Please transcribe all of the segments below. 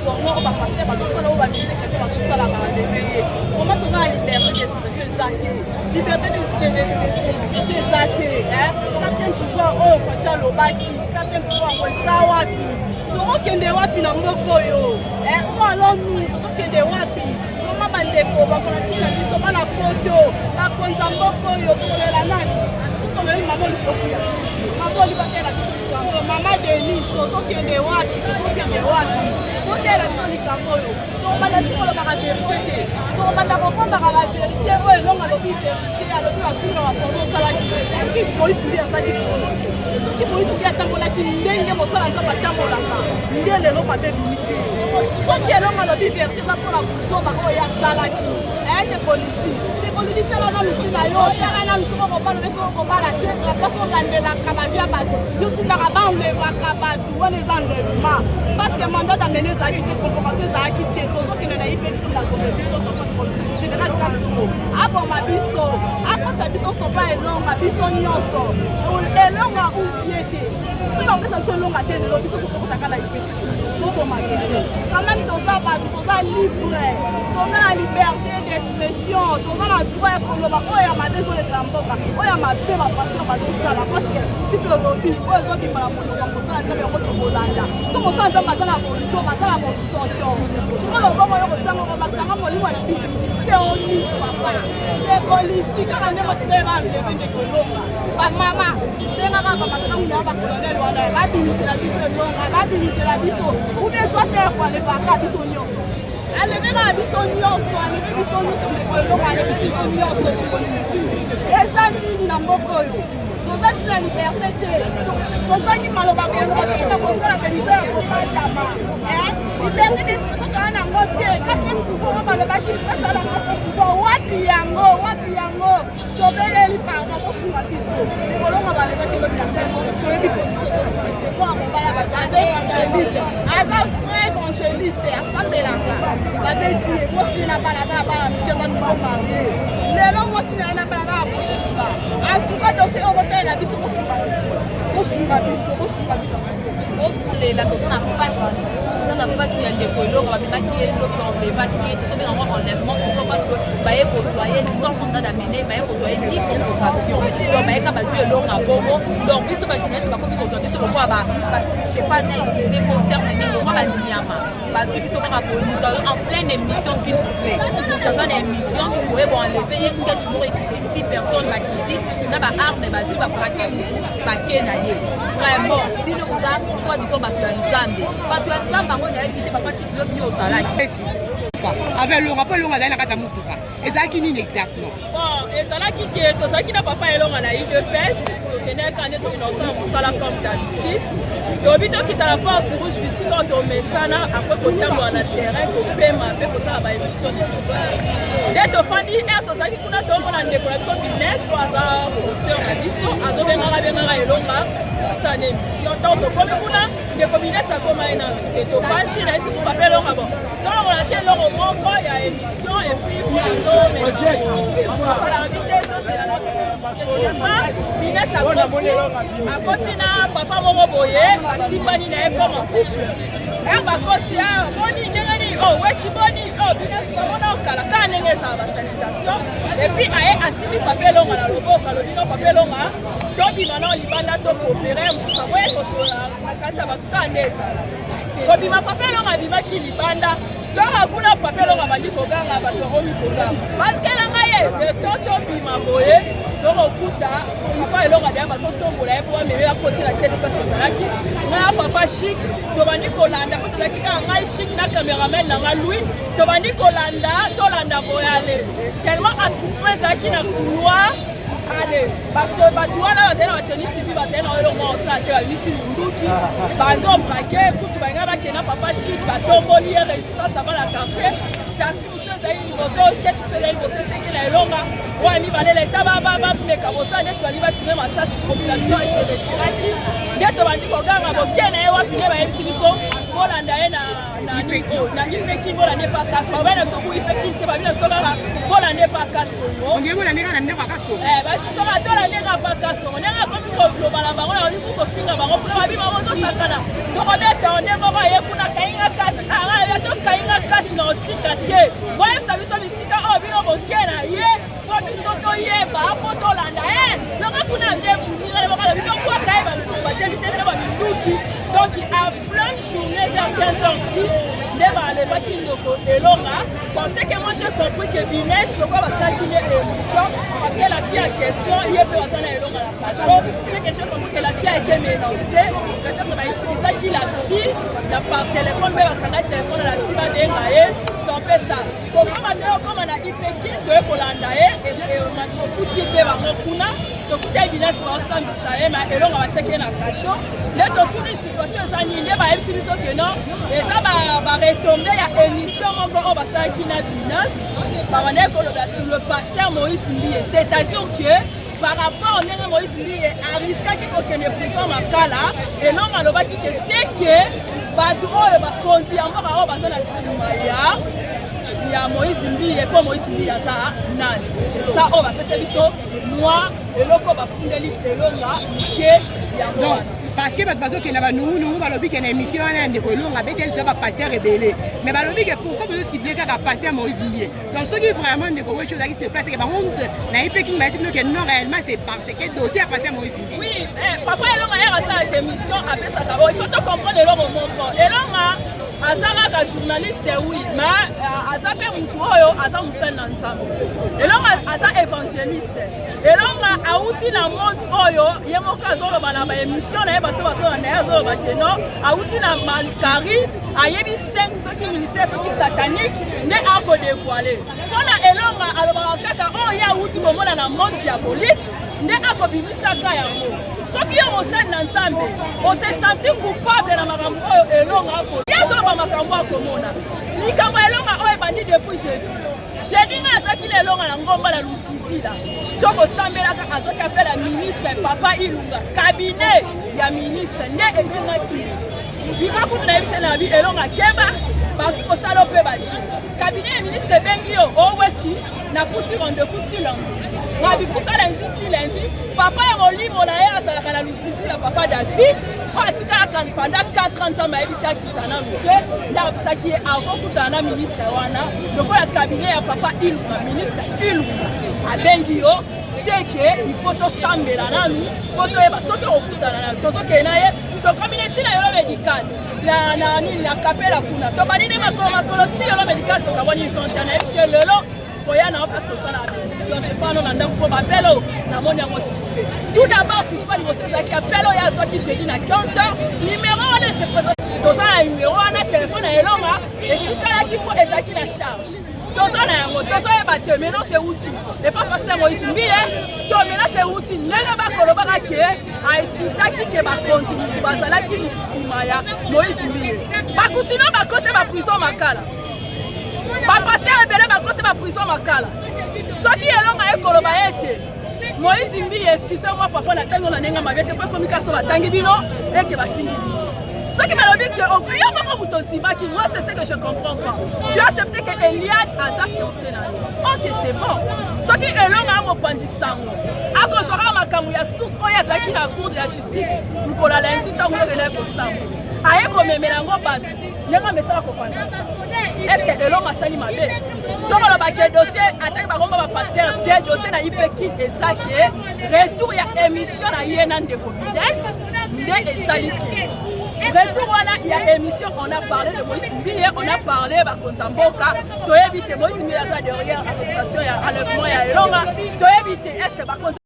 porno on va passer ba tosala on va musique que tu vas tosala ba lever comment on a liberté d'expression exacte liberté d'expression exacte hein quatrième pouvoir oh fatia lobaki quatrième pouvoir on sawapi tokokende wapi na mboko yo alomi tozokende wapi koma bandeko bafanatina biso bana poto bakonza mboko yo kolela nani tutomeli mama lifofuya mama libakela biso mama Denis tozokende wapi tokela biso likambo yo tobanda sikolo baka verité tobanda kokombaka ba verité oyo elonga lobi verité alobi bafinga baporno osalaki soki Moïse mbi asalaki porno te soki Moïse mbi atambolaki ndenge mosala nzambe atambolaka nde lelo mabe bimi te soki elonga lobi verité eza mpona kozoba oyo asalaki ayeke politike tala na lusi na yo tala na lusi okobala nde soki okobala te na place olandelaka bavi ya bato yo tindaka baenlevaka bato wana eza enlèvement parce que mandat d'amener ezalaki te convocation ezalaki te tozokende na ipeki na kombe biso général Kasongo aboma biso akotisa biso sopa elonga biso nyonso elonga ubie te soki opesa biso elonga te lelo biso sokokotaka na ipeki oboma biso quand même toza bato toza libre toza na liberté d'expression toza na droit ya koloba oyo ya mabe ezolekela mboka oyo ya mabe bapasteur bazosala parce que bible olobi oyo ezobima na monoko mosala nzambe yango tokolanda so mosala nzambe aza na boso baza na bosoto sikoyo obongo yo kotanga bakanga molimo ya publicité oni papa de politique kaka nde motika ye baenleve ndekolonga bamama ndengaka bamakangu na bakolonele wana babimisela biso elonga babimisela biso ubezwate ekwalevaka biso nyonso aleveka biso nyonso alevi biso nyonso ndekolonga alevi biso nyonso depolitique eza nini na mboka oyo toza si na liberté te tozangi malobaka eloba tokenda kosala beniso ya kokatama liberté d'expression toza nango te quatrième pouvoir o balobaki basalaka pouvoir wapi yango tobeleli pardon kosunga biso likolonga balobaki toyebi kondiso toa mobala bato aza évangéliste aza vrai évangéliste asambelaka babeti ye mwosili na bana aza na bana mikeza numéro marie lelo mwosili na bana aza na kosunga atuka dose oyo botalela biso kosunga biso ofulela toza na mpasi ya ndeko eloko babimaki ye lobi enlevaki ye tozobenga ngo enlèvement pourquoi parce que baye kozwa ye sans mandat d'amener baye kozwa ye ni convocation donc bayeka bazwi elongo ya bongo donc biso bajournaliste bakomi kozwa biso lokola je sais pas na utiliser pour terme nini lokola banyama bazwi biso kaka komuta en pleine émission s'il vous plaît toza na émission oyeba enlever ye quelque moko ekiti 6 personnes bakiti na baarme bazwi baprake bake na ye vraiment bino koza soit disons bato ya nzambe bango nayebi te papa chikilo bino ozalaki avec longa po longa na kata mutuka ezalaki nini exactement bon ezalaki ke tozalaki na papa elonga na UDPS tokendeki ane toinonsa mosala comme d'habitude tobi tokita na porte rouge bisika tomesana apres kotambola na terrain kopema mpe kosala baémission lisusu nde tofandi ere tozalaki kuna tomona ndeko na biso bines aza professeur na biso azobengaka elonga kosala na émission ntango tokomi kuna ndeko bines akoma ye na te tofandi na esiko papa elonga bon tolongola te elongo moko ya émission epuis bines akoti na papa moko boye basimbani na ye koma ere bakoti ya boni ndenge nini weci boni bines bamona okala kaka ndenge ezala basalutation epuis aye asimbi papa elonga na loboko alobino papa elonga tobima na libanda tokoopere mosusu akoye kosola na kati ya bato kaka nde ezala kobima papa elonga abimaki libanda donc kuna papa elonga bandi koganga bato bakomi koganga baskelanga ye de toto bima boye donc okuta papa elonga deya bazotombola ye po bameme bakotila tete mpasi ezalaki nga papa chik tobandi kolanda po tozalaki kaka ngai chik na cameraman na nga lui tobandi tolanda boyale tellement atroupe ezalaki na couloir ale bato wana bazali na bateni sivi bazali na elongo osala te babisi munduki banzi obrake kutu balinga bakenda papa chik batomboli ye résistance ava na quartier kasi mosu ezali liboso keti mosu ezali liboso eseki na elonga oyo mibale leta bameka bosala ndeti bali batire masasi population eseretiraki nde tobandi koganga boke na ye wapi nde bayebisi biso bolanda ye na ipeki bolande pa kaso babana biso ku ipeki te babina biso kaka bolande pa kasongo basisoka tolande nga pa kasongo ndenge akomi koloba na bango na olikukofinga bango mpona babima bozosakana tokobeta onde moko aye kuna kainga kati anga message na otika te boyebisa biso bisika oyo bino boke na ye po biso toyeba po tolanda ye zonga kuna ndebundingane bakala bino kwaka ye bamisusu batevitene baminduki donc à plein journée vers 15h10 nde balebaki ndoko elonga pensé que moi j'ai compris que Bines loko basalaki ye émission parce que la fille en question ye mpe baza na elonga na kacho c'est que j'ai compris que la fille a été menacée peut-être bautilisaki la fille par téléphone mpe bakangaki téléphone na la fille babenga ye c'est un peu ça kokoma te okoma na ipeki toye kolanda ye okuti mpe bango kuna tokuta Bines baosambisa ye ma elonga batiaki ye na kacho nde totuni situation eza nini nde bayebisi biso ke non eza baretombe ya émission moko oyo basalaki na Bines babandeki koloba sur le pasteur Moïse Mbiye c'est-à-dire que par rapport ndenge Moïse Mbiye ariskaki kokende prison makala elongo alobaki ke c'est que bato oyo bakonzi ya mboka oyo baza na nsima ya Moïse Mbiye mpo Moïse Mbiye aza nani c'est ça oyo bapesa biso mwa eloko bafundeli elonga ke yango wana parce que bato bazokenda banungunungu balobi ke na émission wana ya ndeko elonga beteli so bapaster rebele mais balobi ke pourquoi bozocible kaka paster Moïse Mbiye donc soki vraiment ndeko wecho ozalaki sur place ke bango na ipeki bayesi bino ke non réellement c'est parce que dossier ya paster Moïse Mbiye oui papa elonga yaka asalaka émission apesaka bo il faut to comprendre elongo moko elonga aza kaka journaliste oui mais aza mpe mutu oyo aza mosali na nzambe elonga aza évangéliste elonga auti na monde oyo ye moko azoloba na baémission na ye bato bazoloba na ye azoloba ke non auti na malkari ayebi 5 soki ministère soki satanique nde akodévoile mpona elonga alobaka kaka oyo ye auti komona na monde diabolique nde akobimisaka yango soki yo mosali na nzambe ose senti coupable na makambo oyo elonga akolo yezoba makambo akomona likambo elonga oyo ebandi depuis jeudi nga azaki na elonga na ngomba na lusizila tokosambelaka azwaki apel ya ministre papa ilunga kabinet ya ministre nde ebengaki bikakutu na yebisa na bi elonga keba baki kosala mpe baji kabinet ya ministre ebengi yo oweti na pusi rendez-vous ti lundi wabipusa lundi ti lundi papa ya molimo na ye azalaka na lusisi na papa David oyo atikalaka pendant 4 ans nzambe ayebisi akitana moke nde abisaki ye avant kutana na ministre wana lokola kabinet ya papa ilunga ministre ilunga abengi yo seke ifo tosambela nanu po toyeba soki okutana na tozokende na ye tokomine ntina yolo médical na kapela kuna tobanini makolo ti yolo médical tokabwani 21 na yebisi lelo koya na place tosala émission tefano na ndako mpo bapelo namoni yango suspect tout d'abord suspect liboso ezalaki apelo oyo azwaki jeudi na 15h numéro wana se présente tozala na numéro wana telefone na elonga etikalaki mpo ezalaki na charge toza na yango tozoyeba te maintenant c'est outil et pas pasteur Moïse Mbiye to maintenant c'est outil ndenge bakolobaka ke aesitaki ke bakonzi mutu bazalaki nsima ya Moïse Mbiye bakutino bakote baprison makala bapaster ebele bakote baprison makala soki elonga ekoloba ete Moïse Mbiye excuse moi papa na tango na nenga mabete po komikaso batangi bino eke bafingi bino soki balobi ke yo moko moto ntimaki moi c'est ce que je comprends pas tu as accepté que Eliade aza fiancé na yo ok c'est bon soki elonga amopandi sango akozwaka makambo ya source oyo azalaki na cour de la justice lukola lundi ntango yokenda kosango aye komemela yango bato ndenge amesala kopanda est-ce que elonga asali mabe tokolobake dossier ataki bakomba bapaster te dossier na ipeki ezaki retour ya émission na ye na ndeko Bines nde esali te retour wana ya émission on a parlé de Moïse Mbiye on a parlé bakonza mboka toyebi te Moïse Mbiye aza derrière arrestation ya enlèvement ya elonga toyebi te est-ce que bakonza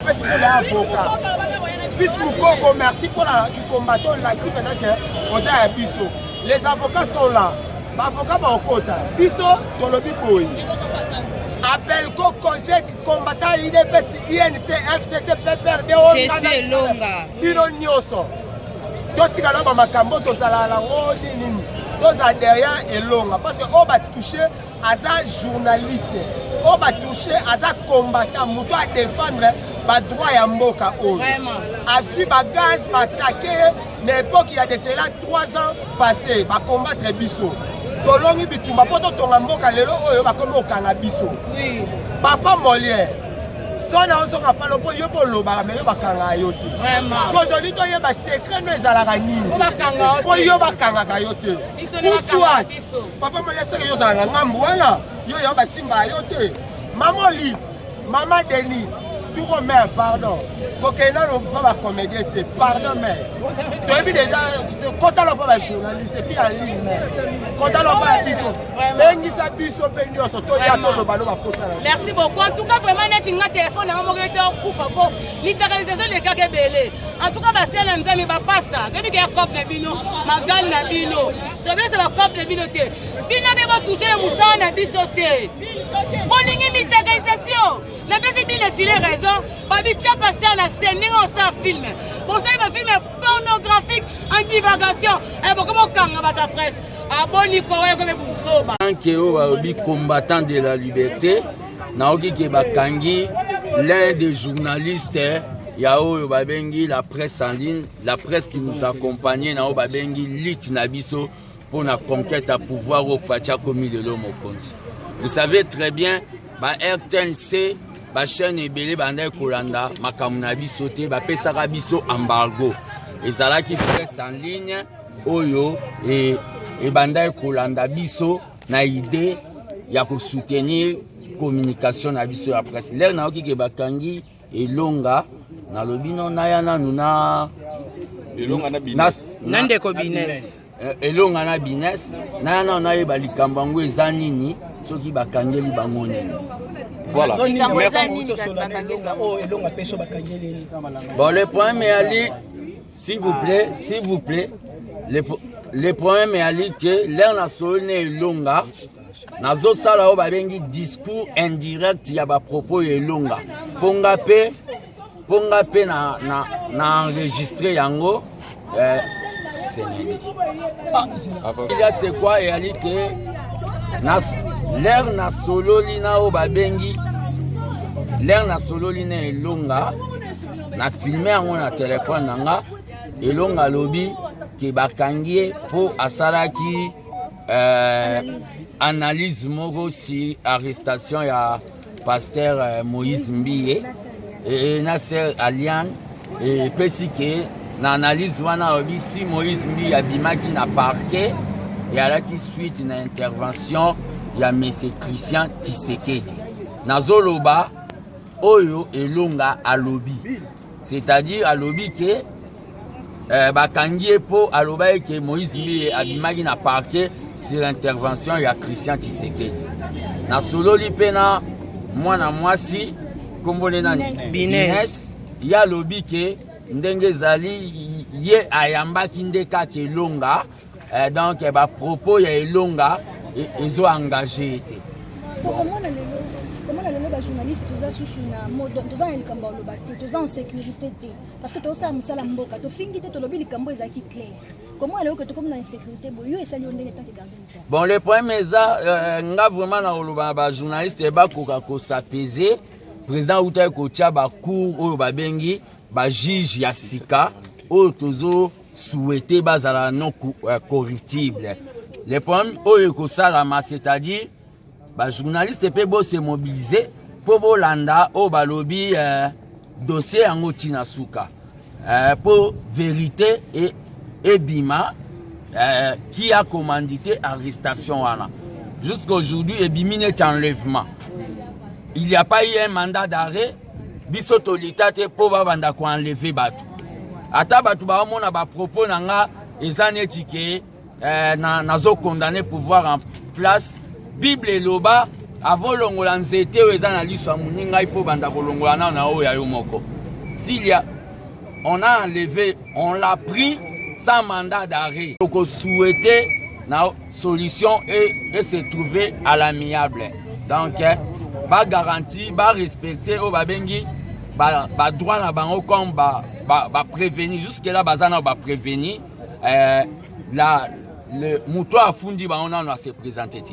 fils Moukoko merci pour la combattant l'action pendant que on a biso les avocats sont là avocat ba okota biso tolobi boy appel ko congé combattant INC FCC PPRD Jésus longa bino nyoso totika na makambo tozala lango nini toza derrière elonga parce que on va toucher aza journaliste on va toucher aza combattant muto à défendre ba droit ya mboka o a suivre ba gaz ba attaquer l'époque il y a de cela 3 ans passé ba combattre biso tolongi bitumba poto tonga mboka lelo oyo ba komi okanga biso papa Molière sona ozonga palo po yo bolobaka me yo bakanga yo te siko toli toyeba secret no ezalaka nini po yo bakangaka yo te uswat papa moleseke yo ozala na ngambu wana yo yo basimba yo te mama Olive mama Denise tout mère pardon kokenda no pa bacomédien te pardon mère toyebi déjà kotala pa bajournaliste epi en ligne kotala pa biso bengisa biso mpe nyonso toya toloba no bakosala. Merci beaucoup. En tout cas, vraiment, net un téléphone à mon rédacteur pour faire l'itéralisation des cas belé. En tout cas, bah c'est un ami bah pasta. Depuis qu'il y a cop de bino, magal na bino. Depuis c'est la cop de bino te. Bino mais va toucher le moussa na bisoté. Bon ligne l'itéralisation. Na bisi bino filer raison. Bah bitia pasta na scène on ça film. Bon ça il va film pornographique en divagation. Et bon comment kanga ba ta presse. Qui combattant de la liberté, Naoki Kebakangi, l'un des journalistes, Yao Babengi, la presse en ligne, la presse qui nous accompagnait, Nao Babengi, Lit Nabiso, pour la conquête à pouvoir au Fatia commis de l'homme au Konsi. Vous savez très bien, RTNC, chaîne Ebele, Bandai Kolanda, Makamunabiso, Pesarabiso, embargo. Et Zala qui presse en ligne, Oyo et Bandai Kolanda biso na idée ya ko soutenir communication na biso ya presse. L'air na oki ke bakangi elonga na lobino na yana nuna elonga na business nande ko business elonga na business na yana na yeba likambango eza nini soki bakangeli bango nini. Voilà. Bon, le problème est allé, s'il vous plaît, le problème est allé que l'air national longa, nazo sala o babengi discours indirect ya ba propos et longa. Ponga pe na enregistré yango c'est nini. Il y a c'est quoi et allé que l'air na solo lina o babengi l'air na solo lina elonga na filmer yango na téléphone nanga elonga lobi ke bakangie po asalaki analyse moko si arrestation ya pasteur Moïse Mbiye et Nasser Alian et pesi ke na analyse wana obi si Moïse Mbiye abimaki na parquet et alaki suite na intervention ya monsieur Christian Tshisekedi nazoloba oyo elonga alobi, c'est-à-dire alobi ke bakangie po aloba ke Moïse Mbiye abimaki na parquet sur intervention ya Christian Tshisekedi na sololi pena mwana mwasi kombole nani business ya lobi ke ndenge zali ye ayambaki ndeka ke elonga donc ba propos ya elonga ils ont engagé. Comment les journalistes tous en sécurité parce que tous ça misala mboka to fingite to lobi likambo ezaki clair. Comment alors que tu comme dans insécurité boyo et ça lui on donne temps de garder. Bon le problème est ça nga vraiment na oloba ba journaliste ba koka ko s'apaiser président uta ko tia ba cour oyo ba bengi ba juge ya sika oyo tozo souhaiter bazala non corruptible. Le problème oyo ko salama c'est-à-dire ba journaliste pe bo se mobiliser pour bolanda o balobi dossier yango tina suka pour vérité et bima qui a commandité arrestation wana jusqu'aujourd'hui et bimine enlèvement il n'y a pas eu un mandat d'arrêt biso tolita te pour banda ko enlever batu ata batu ba mona ba propos nanga ezaneti ke nazo condamné pouvoir en place Bible et loba avant longola nzete weza na liswa muninga il faut banda kolongola na oya yo moko. S'il y a on a enlevé, on l'a pris sans mandat d'arrêt. Donc on souhaitait na solution et se trouver à l'amiable. Donc ba garantie, ba respecter au babengi ba droit na bango comme ba prévenir jusque là bazana ba prévenir le mouton a fundi ba on a se présenter.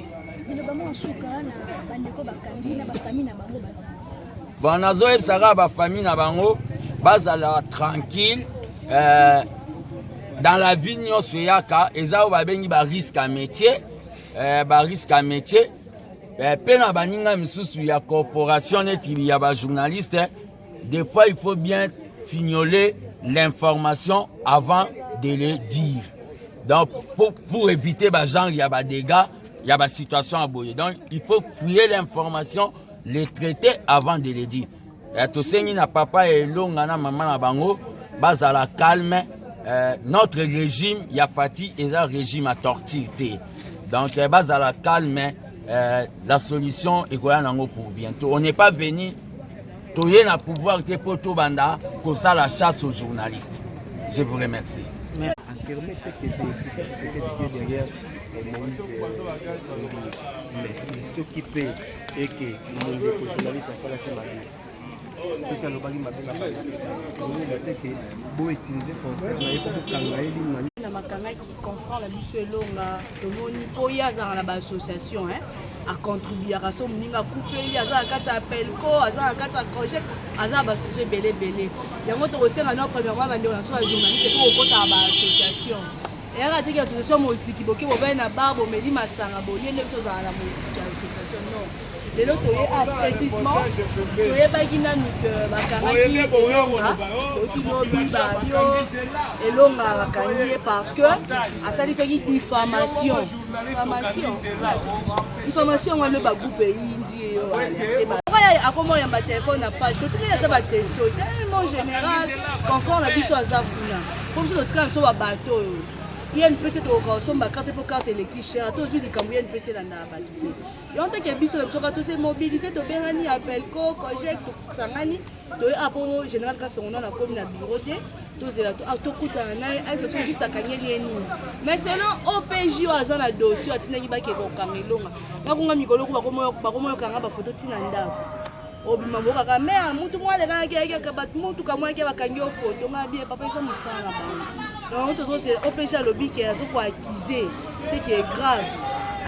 Bon, nazo ebsaka ba famille na bango bazala tranquille dans la vie nyonso yaka eza ba bengi ba risque à métier Pena baninga misusu ya corporation neti ya ba journaliste, des fois il faut bien fignoler l'information avant de le dire. Donc pour éviter ba genre il y a ba dégâts, il y a ba situation à boyer. Donc il faut fouiller l'information, les traiter avant de le dire. Et tout ça na papa et longa na maman na bango bazala calme. Notre régime y a fati et un régime à torture. Donc bazala calme. La solution est pour bientôt. On n'est pas venu toyer la pouvoir de poto banda pour ça la chasse aux journalistes. Je vous remercie. Mais affirmer que c'est derrière Moïse mais qui peut et que les journalistes sont là chez Marie. C'est ça le bagage mabé na makanga qui confront la biso elonga tomoni po yaza na ba association a contribuer à so mninga kufeli aza kata pelco aza kata project aza ba société belé yango to kosenga no premièrement bande na so journaliste ko kota ba association et ara tiki association mo siki boke bo na barbo meli masanga bo yende to za la mo siki association non les lots précisément toye bagina que bakangaki okilobi babio elonga bakangie parce que asalisaki diffamation wana bagroupe indi akomo yamba telefone na page totikeli ata batesto tellement général confort na biso aza kuna po biso totikala biso babato oyo INPC tokosomba carte pour carte électrique tozwi likambo INPC landa bato te yonte ke biso na biso ka tose mobiliser tobengani appelco project tosangani toye apo général kasongo na komi na bureau te tozela tokutana naye association juste akangeli ye nini mais selon OPJ oyo aza na dossier atindaki bakeke kokanga elonga bakonga mikolo bakomoyokanga bafoto ntina ndako obima mbokaka mais mutu mwa alekakaki bato mutuka mwa yake bakangi yo foto nga bie papa eza mosala na bango donc tozose OPJ alobi ke azokoakize ce qui est grave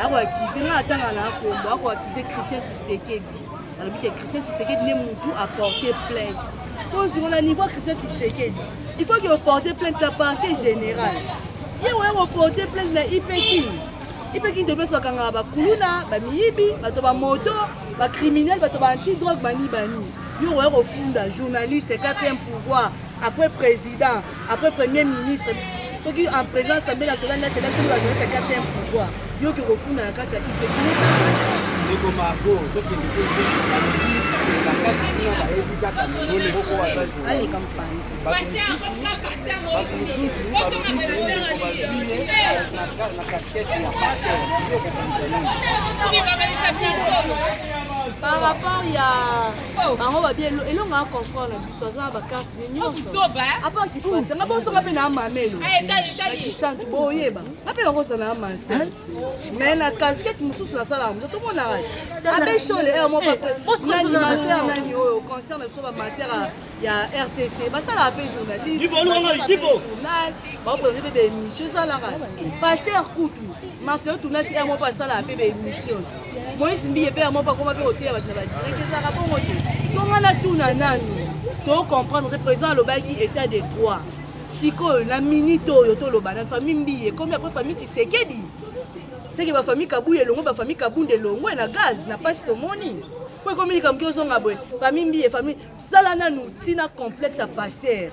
akoakize nga atanga na akombo akoakize Christian Tshisekedi alobi ke Christian Tshisekedi ne mutu aporte plainte po sur le niveau Christian Tshisekedi il faut qu'il porte plainte à parquet général ye oyo porte plainte na IPEKIN devait se kanga ba kuluna ba miyibi bato ba moto ba criminel bato ba anti drogue bani yo oyo refunda journaliste 4e pouvoir après président après premier ministre ce qui en présence assemblée nationale c'est là que la journaliste 4e pouvoir yo qui refunda la carte IPEKIN par rapport il y a on va bien et l'on a comprendre la biso za ba carte nyonso à part qui passe nga bo so ka pena mamelo qui sant boyeba nga pena ko sana amansa mais na casquette mususu na sala mo to mona abe chole e mo pa master nani o concerne biso ba master ya RTC ba sala ape journaliste journal ba poser des émissions ça la pasteur kutu master tout na si mo pa sala ape des émissions Moïse Mbiye pe mo pa koma pe hotel ba tna ba direct ça rapport moto so ngala tuna nani to comprendre le président lobaki état de droit siko na minute oyo to loba na famille Mbiye comme après famille Tshisekedi c'est que ba famille Kabuye longo ba famille Kabunde longo na gaz na passe to moni pour communiquer comme so ngabwe famille Mbiye famille sala nanu tina complexe à pasteur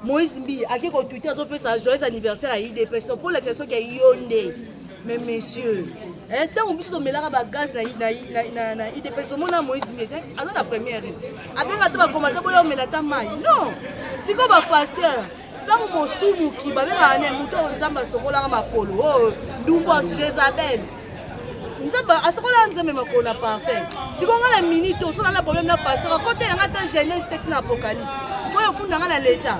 Moïse Mbiye a ko Twitter to pe sa joyeux anniversaire à IDP pour l'exception qui est Yonde mais messieurs tant on peut se mêler à la gaz na IDP so mona Moïse Mbiye à la première avec ta commander boyo melata mai non c'est comme un pasteur là mon sumu qui ba na ne muto nzamba sokola makolo oh ndumba Jezabel nzamba asokola nzambe makolo parfait si ko ngala minute so na problème na pasteur côté ngata Genèse texte na Apocalypse faut funda ngala l'état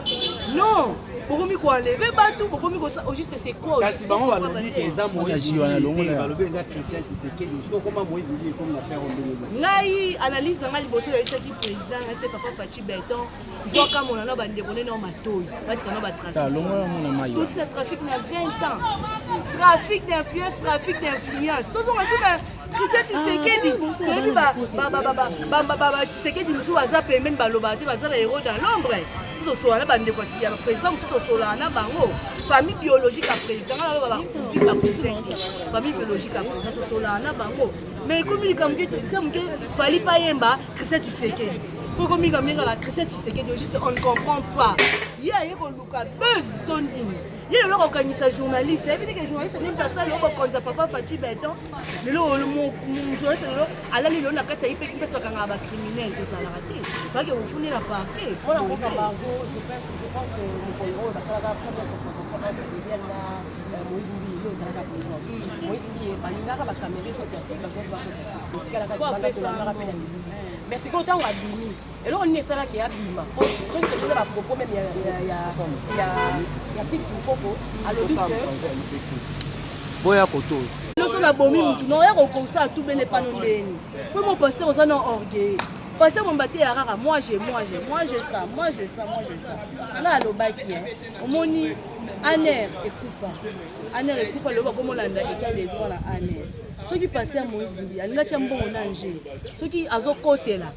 non bokomi ko enlever batu bokomi ko au juste c'est quoi kasi bango balobi ke eza Moïse balobi eza Christian Tshisekedi so comment Moïse Mbiye comme la faire en 2020 ngai analyse na ngai boso ya qui président c'est papa Fachi Beton il faut comme on a bande bonné no matoyi parce qu'on a ba trafic tout ce trafic na 20 ans trafic d'influence trafic d'influence tout on a Christian Tshisekedi et ba Tshisekedi musu aza pemene baloba te baza héros dans l'ombre tout so na bande kwa tia président tout so na bango famille biologique à président na ba famille biologique à président tout so na bango mais comme il comme que fallait pas yemba Christian Tshisekedi pour comme il comme Christian Tshisekedi juste on ne comprend pas il y a eu Luka buzz tondini il y a le organiser journaliste et puis que journaliste même dans ça le quand papa Fati Beton le journaliste le ala le na kata ipe qui parce qu'on a criminel que ça la raté pas que vous prenez la parquet moi en Margot je pense que le Congo va ça va prendre la confrontation Moïse Mbili ozalaka président Moïse Mbili balingaka bacaméra koperté bazotikalaka bana rappel ya mibi mais sikoyo ntango abimi eloko nini esalaka abima soki totuna bapropos meme ya fils mukoko alobi ke boya kotoyo nyonso na bomi mutu noya kokosa atubele pano ndeni po mo paster oza na orgueil paster mombate ya rara moi je ça na alobaki omoni aner ekufa loba komolanda état de droit na aner soki paster Moïse Mbili alingaki ya mbongo na nje soki azokosela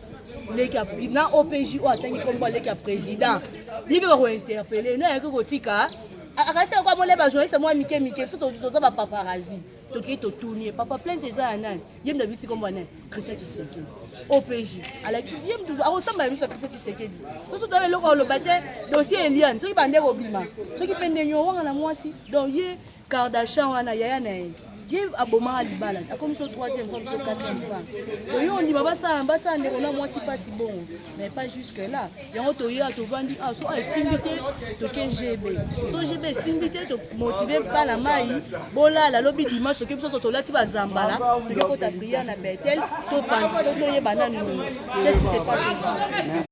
leki na OPJ oyo atangi kombo aleki ya président libe bakointerpele na yaki kotika akasika kwa mole bajournaliste mwa mike so toza bapaparazi toki totuni papa plainte eza ya nani ye mda bisi kombo nani Christian Tshisekedi OPJ alaki ye mdu akosamba ya miso Christian Tshisekedi so tozala eloko oloba te dossier eliane soki bande kobima soki mpe ndenge owanga na mwasi donc ye Kardashian wana yaya na ye ye abomaka libala akomi so 3e fois so 4e fois oyo ondima basala ndeko na mwasi pasi bongo mais pas jusque là yango toya tovandi so esimbi te toke GB so GB esimbi te tomotive bana mai bolala lobi dimanche toke biso tolati bazambala toke kota prière na Bethel topanzi toyeba nanu qu'est-ce qui se passe